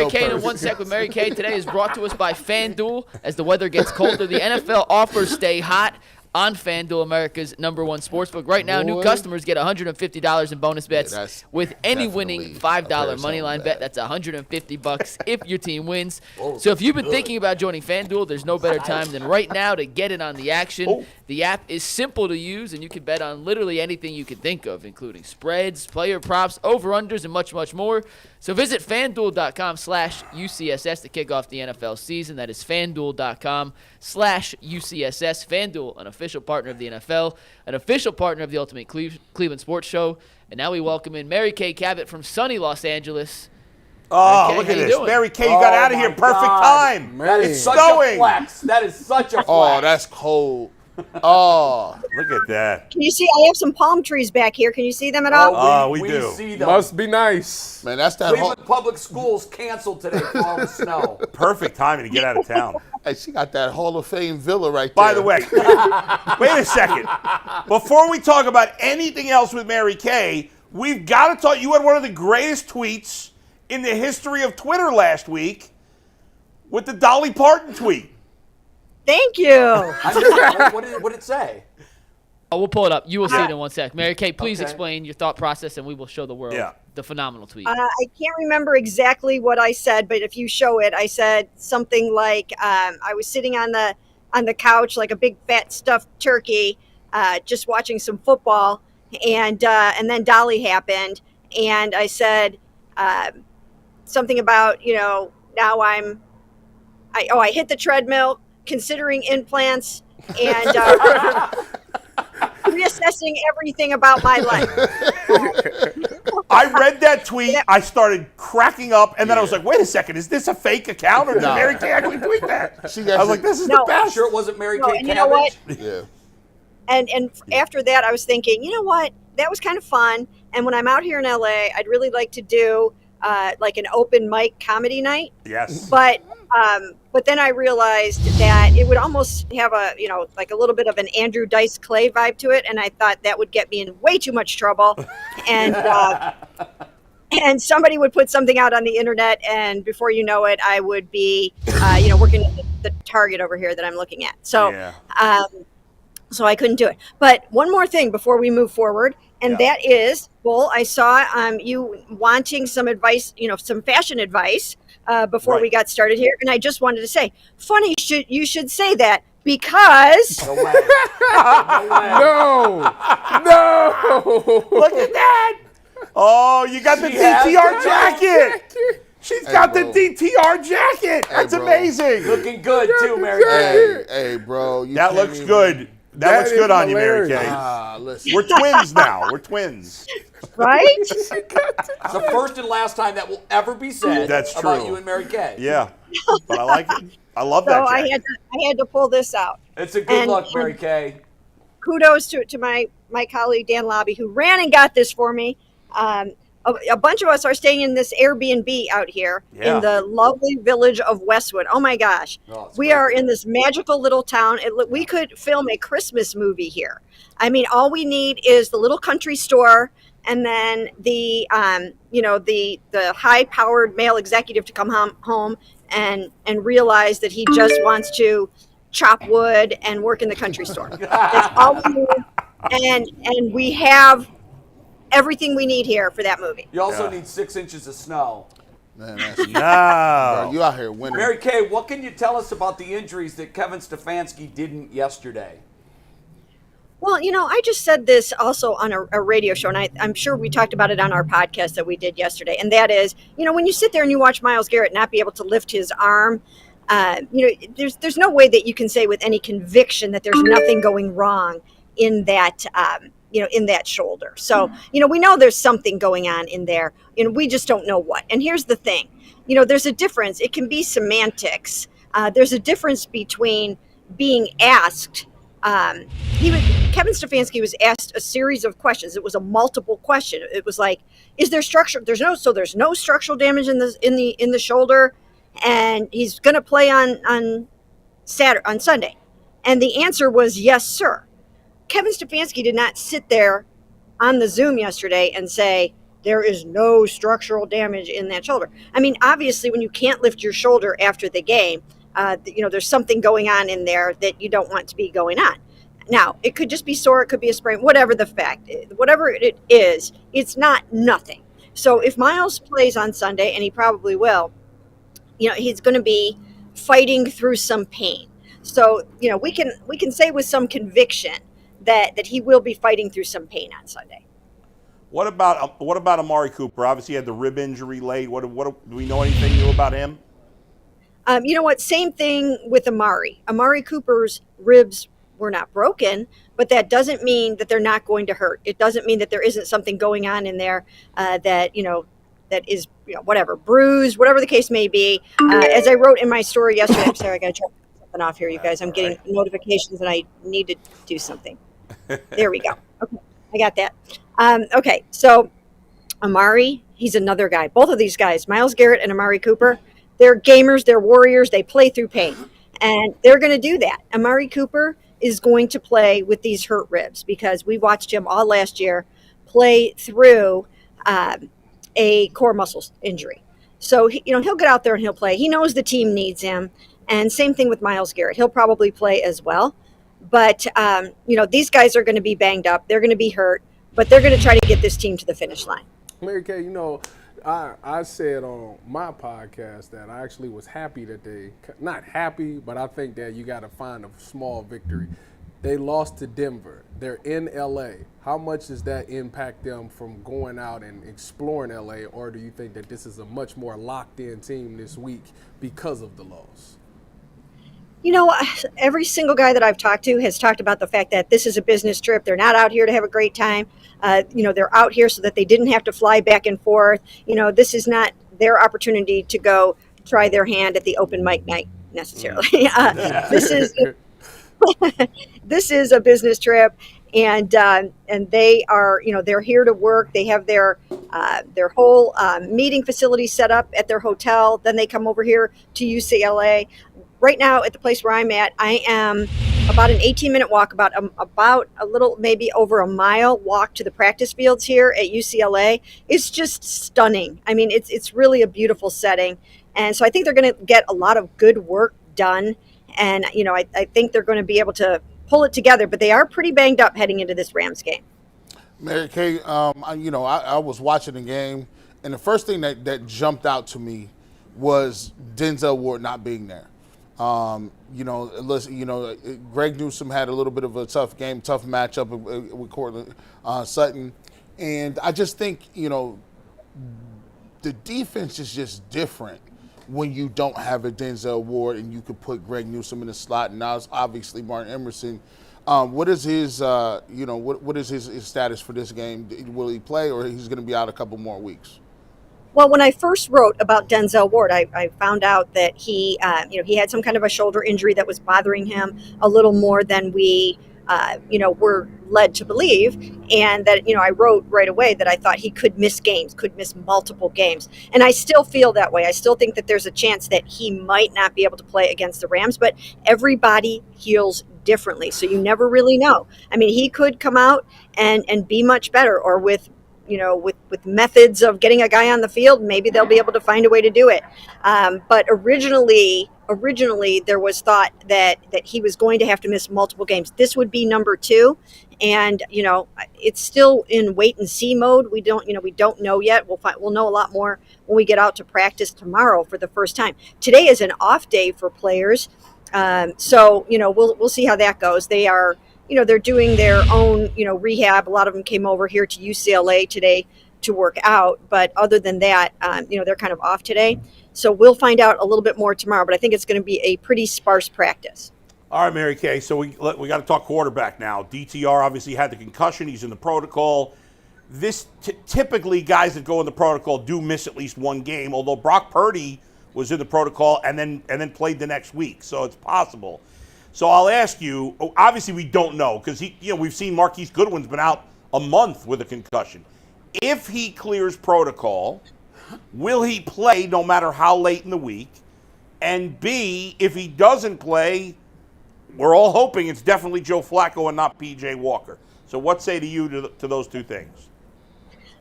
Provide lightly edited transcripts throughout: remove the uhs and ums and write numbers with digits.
Mary Kay in 1 sec with Mary Kay today is brought to us by FanDuel. As the weather gets colder, the NFL offers stay hot on FanDuel, America's #1 sportsbook. Right now, new customers get $150 in bonus bets with any winning $5 moneyline bet. That's $150 if your team wins. So if you've been thinking about joining FanDuel, there's no better time than right now to get in on the action. The app is simple to use, and you can bet on literally anything you can think of, including spreads, player props, over-unders, and much, much more. So visit FanDuel.com/UCSS to kick off the NFL season. That is FanDuel.com/UCSS. FanDuel, an official partner of the NFL, an official partner of the Ultimate Cleveland Sports Show. And now we welcome in Mary Kay Cabot from sunny Los Angeles. Oh, look at this. Mary Kay, you got out of here. Perfect time. That is such a flex. That is such a flex. Oh, that's cold. Oh, look at that. Can you see? I have some palm trees back here. Can you see them at all? Oh, we do. See them. Must be nice. Man, that's that Cleveland Public Schools canceled today for all the snow. Perfect timing to get out of town. Hey, she got that Hall of Fame villa right there. By the way, wait a second. Before we talk about anything else with Mary Kay, we've got to talk. You had one of the greatest tweets in the history of Twitter last week with the Dolly Parton tweet. Thank you. What did it say? Oh, we'll pull it up. You will see it in 1 sec. Mary Kay, please explain your thought process, and we will show the world the phenomenal tweet. I can't remember exactly what I said, but if you show it, I said something like I was sitting on the couch like a big fat stuffed turkey, just watching some football, and then Dolly happened, and I said something about now I hit the treadmill, considering implants and reassessing everything about my life. I read that tweet. I started cracking up, and then I was like, wait a second. Is this a fake account, or did Mary Kay actually tweet that? I was like, this is the best. Sure it wasn't Mary Kay and you know what? Yeah. And after that, I was thinking, you know what? That was kind of fun. And when I'm out here in LA, I'd really like to do like an open mic comedy night. Yes. But then I realized that it would almost have like a little bit of an Andrew Dice Clay vibe to it, and I thought that would get me in way too much trouble. And and somebody would put something out on the internet, and before you know it, I would be working at the Target over here that I'm looking at. So so I couldn't do it. But one more thing before we move forward. And that is, Bull, I saw you wanting some advice, some fashion advice before we got started here. And I just wanted to say, funny, you should say that because. No way. No. Look at that. Oh, you got the DTR jacket. She's got the DTR jacket. That's amazing. Looking good, too, Mary Kay. Hey, bro. That looks good. That looks good on you, Mary Kay. Listen. We're twins now. We're twins. Right? It's the first and last time that will ever be said about you and Mary Kay. Yeah, but I like it. I love that jacket. I had to pull this out. It's a good look, Mary Kay. Kudos to my colleague, Dan Lobby, who ran and got this for me. A bunch of us are staying in this Airbnb out here in the lovely village of Westwood. Oh, my gosh. We are in this magical little town. We could film a Christmas movie here. I mean, all we need is the little country store and then the high-powered male executive to come home and realize that he just wants to chop wood and work in the country store. That's all we need. And we have everything we need here for that movie. You also need 6 inches of snow. Man, no. Bro, you out here winning. Mary Kay, what can you tell us about the injuries that Kevin Stefanski didn't yesterday? Well, I just said this also on a radio show, and I'm sure we talked about it on our podcast that we did yesterday, and that is, when you sit there and you watch Myles Garrett not be able to lift his arm, there's no way that you can say with any conviction that there's nothing going wrong in that in that shoulder. So, we know there's something going on in there, and we just don't know what. And here's the thing, there's a difference. It can be semantics. There's a difference between being asked. Kevin Stefanski was asked a series of questions. It was a multiple question. It was like, is there structure? There's no structural damage in the shoulder, and he's going to play on Sunday. And the answer was yes, sir. Kevin Stefanski did not sit there on the Zoom yesterday and say, there is no structural damage in that shoulder. I mean, obviously, when you can't lift your shoulder after the game, there's something going on in there that you don't want to be going on. Now, it could just be sore, it could be a sprain, whatever the fact is, whatever it is, it's not nothing. So if Miles plays on Sunday, and he probably will, he's going to be fighting through some pain. So, we can say with some conviction that he will be fighting through some pain on Sunday. What about Amari Cooper? Obviously, he had the rib injury late. What do we know anything new about him? You know what? Same thing with Amari. Amari Cooper's ribs were not broken, but that doesn't mean that they're not going to hurt. It doesn't mean that there isn't something going on in there that is whatever, bruised, whatever the case may be. As I wrote in my story yesterday, I'm sorry, I got to turn something off here, you guys. I'm getting notifications and I need to do something. There we go. Okay, I got that. Okay, so Amari, he's another guy. Both of these guys, Myles Garrett and Amari Cooper, they're gamers, they're warriors, they play through pain. And they're going to do that. Amari Cooper is going to play with these hurt ribs because we watched him all last year play through a core muscle injury. So, he'll get out there and he'll play. He knows the team needs him. And same thing with Myles Garrett. He'll probably play as well. But, these guys are going to be banged up. They're going to be hurt. But they're going to try to get this team to the finish line. Mary Kay, I said on my podcast that I actually was happy that not happy, but I think that you got to find a small victory. They lost to Denver. They're in LA. How much does that impact them from going out and exploring LA, or do you think that this is a much more locked-in team this week because of the loss? Every single guy that I've talked to has talked about the fact that this is a business trip. They're not out here to have a great time. They're out here so that they didn't have to fly back and forth. This is not their opportunity to go try their hand at the open mic night necessarily. This is a business trip, and they are, they're here to work. They have their whole meeting facility set up at their hotel. Then they come over here to UCLA. Right now, at the place where I'm at, I am about an 18-minute walk, about a little, maybe over a mile walk to the practice fields here at UCLA. It's just stunning. I mean, it's really a beautiful setting. And so I think they're going to get a lot of good work done. And, I think they're going to be able to pull it together. But they are pretty banged up heading into this Rams game. Mary Kay, I was watching the game, and the first thing that jumped out to me was Denzel Ward not being there. Greg Newsome had a little bit of a tough matchup with Cortland Sutton. And I just think, the defense is just different when you don't have a Denzel Ward and you could put Greg Newsome in the slot. And now it's obviously Martin Emerson. What is his, what is his status for this game? Will he play, or he's going to be out a couple more weeks? Well, when I first wrote about Denzel Ward, I found out that he had some kind of a shoulder injury that was bothering him a little more than we, were led to believe. And that, I wrote right away that I thought he could miss multiple games. And I still feel that way. I still think that there's a chance that he might not be able to play against the Rams, but everybody heals differently. So you never really know. I mean, he could come out and be much better, or with methods of getting a guy on the field, maybe they'll be able to find a way to do it. But originally there was thought that he was going to have to miss multiple games. This would be number 2. And, it's still in wait and see mode. We don't know yet. We'll know a lot more when we get out to practice tomorrow for the first time. Today is an off day for players. So we'll see how that goes. They are, they're doing their own, rehab. A lot of them came over here to UCLA today to work out. But other than that, they're kind of off today. So we'll find out a little bit more tomorrow. But I think it's going to be a pretty sparse practice. All right, Mary Kay. So we got to talk quarterback now. DTR obviously had the concussion. He's in the protocol. This typically guys that go in the protocol do miss at least one game. Although Brock Purdy was in the protocol and then played the next week, so it's possible. So I'll ask you. Obviously, we don't know because we've seen Marquise Goodwin's been out a month with a concussion. If he clears protocol, will he play no matter how late in the week? And B, if he doesn't play, we're all hoping it's definitely Joe Flacco and not P.J. Walker. So what say to you to those two things?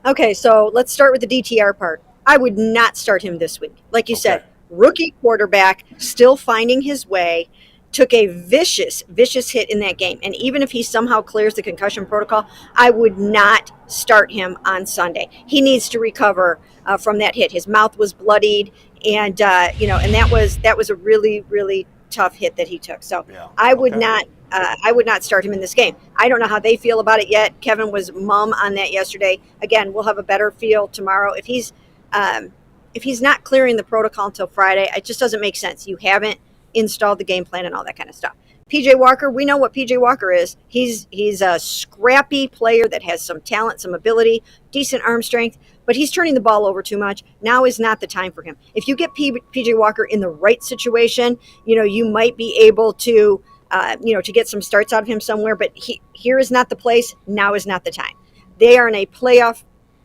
Okay, so let's start with the DTR part. I would not start him this week. Like you said, rookie quarterback, still finding his way, took a vicious hit in that game. And even if he somehow clears the concussion protocol, I would not start him on Sunday. He needs to recover from that hit. His mouth was bloodied, and and that was a really, really tough hit that he took. So I would not. I would not start him in this game. I don't know how they feel about it yet. Kevin was mum on that yesterday. Again, we'll have a better feel tomorrow. If he's not clearing the protocol until Friday, it just doesn't make sense. You haven't installed the game plan and all that kind of stuff. PJ Walker, we know what PJ Walker is. He's a scrappy player that has some talent, some ability, decent arm strength, but he's turning the ball over too much. Now is not the time for him. If you get PJ Walker in the right situation, you might be able to to get some starts out of him somewhere, but here is not the place. Now is not the time. They are in a playoff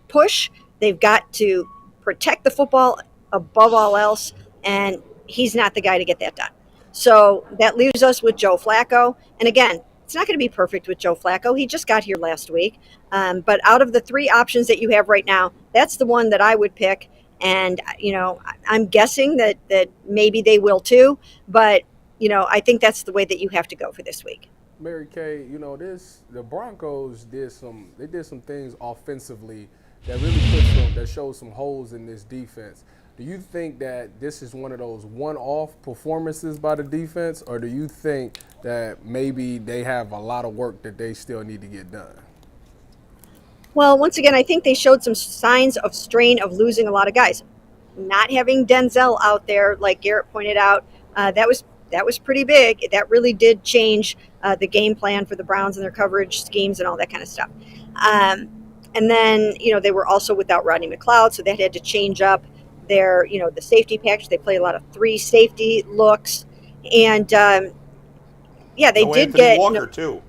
push. They've got to protect the football above all else, and he's not the guy to get that done. So that leaves us with Joe Flacco. And again, it's not going to be perfect with Joe Flacco. He just got here last week. But out of the three options that you have right now, that's the one that I would pick. And, I'm guessing that maybe they will too, but I think that's the way that you have to go for this week. Mary Kay, the Broncos did some things offensively that showed some holes in this defense. Do you think that this is one of those one-off performances by the defense, or do you think that maybe they have a lot of work that they still need to get done? Well, once again, I think they showed some signs of strain of losing a lot of guys. Not having Denzel out there, like Garrett pointed out, that was pretty big. That really did change the game plan for the Browns and their coverage schemes and all that kind of stuff. And then, they were also without Rodney McLeod, so that had to change up their, the safety package. They play a lot of 3 safety looks. And, they did get Walker too.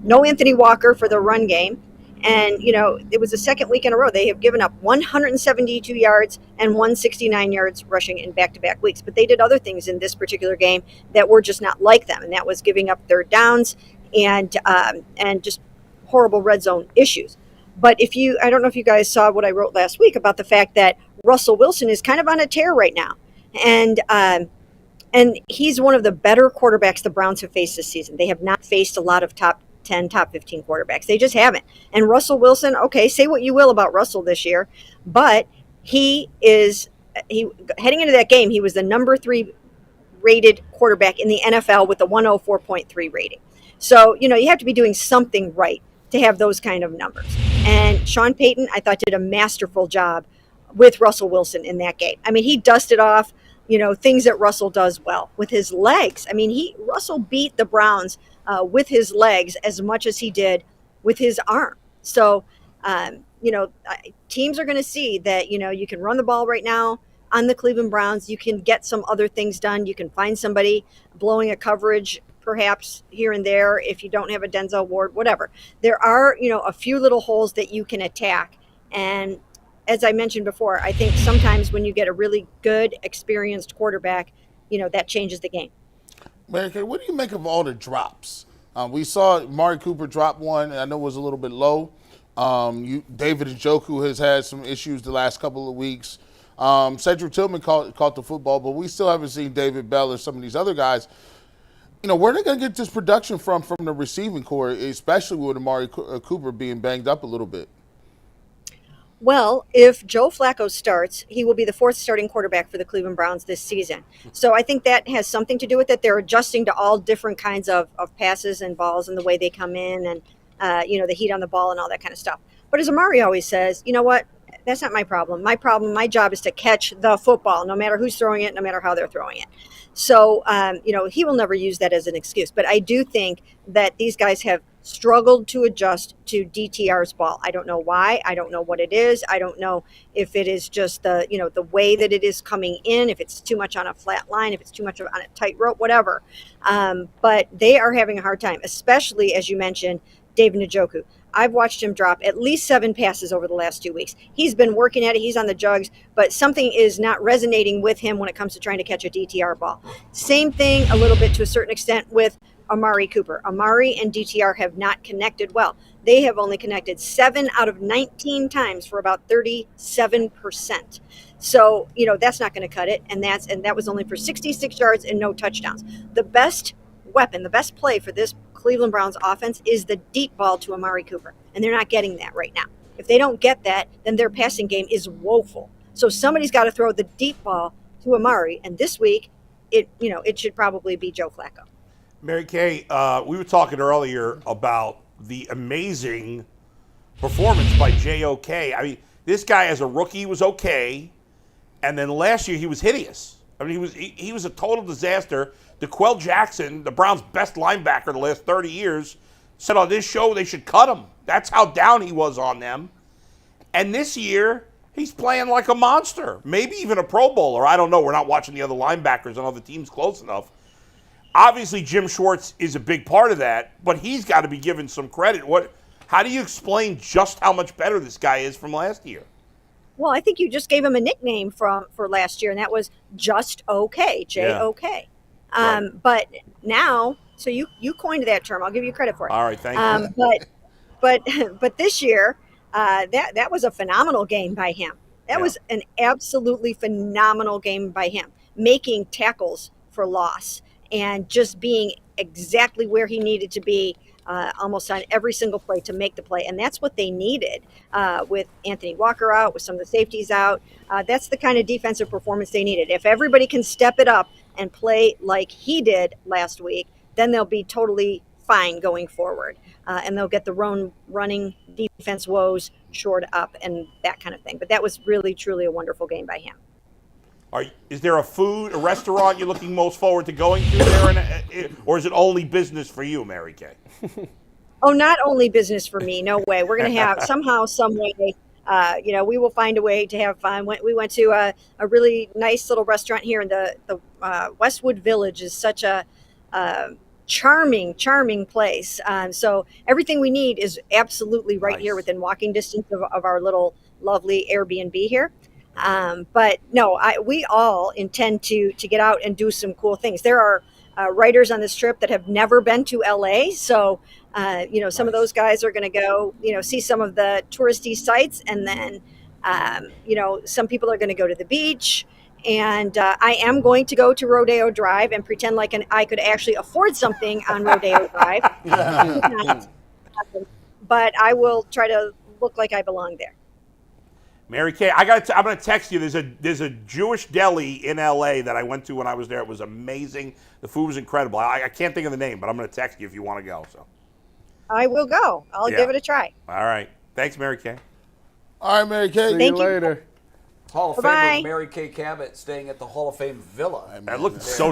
No Anthony Walker for the run game. And, it was the second week in a row. They have given up 172 yards and 169 yards rushing in back-to-back weeks. But they did other things in this particular game that were just not like them. And that was giving up third downs and just horrible red zone issues. But I don't know if you guys saw what I wrote last week about the fact that Russell Wilson is kind of on a tear right now. And he's one of the better quarterbacks the Browns have faced this season. They have not faced a lot of top 10, top 15 quarterbacks. They just haven't. And Russell Wilson, okay, say what you will about Russell this year, but he heading into that game, he was the number 3 rated quarterback in the NFL with a 104.3 rating. So, you have to be doing something right to have those kind of numbers. And Sean Payton, I thought, did a masterful job with Russell Wilson in that game. I mean, he dusted off, things that Russell does well with his legs. I mean, Russell beat the Browns with his legs as much as he did with his arm. So, teams are going to see that, you can run the ball right now on the Cleveland Browns. You can get some other things done. You can find somebody blowing a coverage perhaps here and there if you don't have a Denzel Ward, whatever. There are, a few little holes that you can attack. And as I mentioned before, I think sometimes when you get a really good, experienced quarterback, that changes the game. Mary Kay, what do you make of all the drops? We saw Amari Cooper drop one, and I know it was a little bit low. David Njoku has had some issues the last couple of weeks. Cedric Tillman caught the football, but we still haven't seen David Bell or some of these other guys. Where are they going to get this production from the receiving core, especially with Amari Cooper being banged up a little bit? Well, if Joe Flacco starts, he will be the 4th starting quarterback for the Cleveland Browns this season. So I think that has something to do with it. They're adjusting to all different kinds of passes and balls and the way they come in and, the heat on the ball and all that kind of stuff. But as Amari always says, you know what? That's not my problem. My job is to catch the football, no matter who's throwing it, no matter how they're throwing it. So, he will never use that as an excuse. But I do think that these guys have struggled to adjust to DTR's ball. I don't know why. I don't know what it is. I don't know if it is just the way that it is coming in, if it's too much on a flat line, if it's too much on a tight rope, whatever. But they are having a hard time, especially, as you mentioned, David Njoku. I've watched him drop at least 7 passes over the last 2 weeks. He's been working at it. He's on the jugs, but something is not resonating with him when it comes to trying to catch a DTR ball. Same thing a little bit to a certain extent with Amari Cooper. Amari and DTR have not connected well. they have only connected 7 out of 19 times for about 37%. So, that's not going to cut it. And that was only for 66 yards and no touchdowns. The best weapon, the best play for this Cleveland Browns offense is the deep ball to Amari Cooper. And they're not getting that right now. If they don't get that, then their passing game is woeful. So somebody's got to throw the deep ball to Amari. And this week, it should probably be Joe Flacco. Mary Kay, we were talking earlier about the amazing performance by J.O.K. I mean, this guy as a rookie was okay. And then last year he was hideous. I mean, he was a total disaster. DeQuell Jackson, the Browns' best linebacker the last 30 years, said on this show they should cut him. That's how down he was on them. And this year, he's playing like a monster. Maybe even a Pro Bowler. I don't know. We're not watching the other linebackers on other teams close enough. Obviously, Jim Schwartz is a big part of that, but he's got to be given some credit. How do you explain just how much better this guy is from last year? Well, I think you just gave him a nickname for last year, and that was Just Okay, J-O-K. Yeah. Right. But now, so you coined that term. I'll give you credit for it. All right, thank you. But this year, that was a phenomenal game by him. That was an absolutely phenomenal game by him, making tackles for loss and just being exactly where he needed to be almost on every single play to make the play. And that's what they needed with Anthony Walker out, with some of the safeties out. That's the kind of defensive performance they needed. If everybody can step it up and play like he did last week, then they'll be totally fine going forward. And they'll get the running defense woes shored up and that kind of thing. But that was really, truly a wonderful game by him. Is there a restaurant you're looking most forward to going to there, or is it only business for you, Mary Kay? Oh, not only business for me. No way. We're going to have somehow, some way, we will find a way to have fun. We went to a really nice little restaurant here in the Westwood Village. Is such a charming place. So everything we need is absolutely right here within walking distance of our little lovely Airbnb here. But no, we all intend to get out and do some cool things. There are writers on this trip that have never been to LA. So, some of those guys are going to go, see some of the touristy sites. And then, some people are going to go to the beach. And I am going to go to Rodeo Drive and pretend like I could actually afford something on Rodeo Drive. But I will try to look like I belong there. Mary Kay, I'm going to text you. There's a Jewish deli in L.A. that I went to when I was there. It was amazing. The food was incredible. I can't think of the name, but I'm going to text you if you want to go. So I will go. I'll give it a try. All right. Thanks, Mary Kay. All right, Mary Kay. See you later. Hall of Famer Mary Kay Cabot staying at the Hall of Fame Villa. That looked so